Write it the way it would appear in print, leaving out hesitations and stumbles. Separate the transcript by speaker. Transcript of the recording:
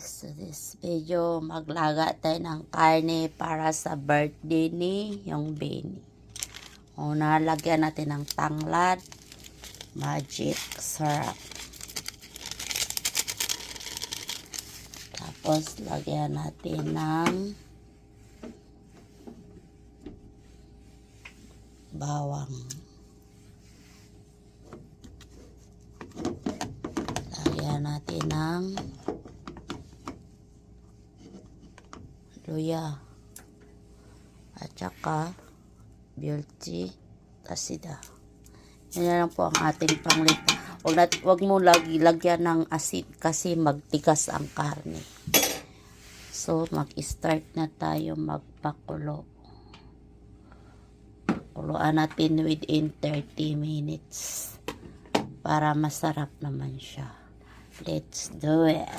Speaker 1: guys, to this video, maglaga tayo ng karne para sa birthday ni yung Benny. Una, lagyan natin ng tanglad, magic syrup. Tapos, lagyan natin ng bawang. Lagyan natin ng luya at saka beauty asida. Yan lang po ang ating panglita. Wag mo lagyan ng asin kasi magtigas ang karne. So mag-start na tayo magpakulo. Kuluan natin within 30 minutes para masarap naman siya. Let's do it.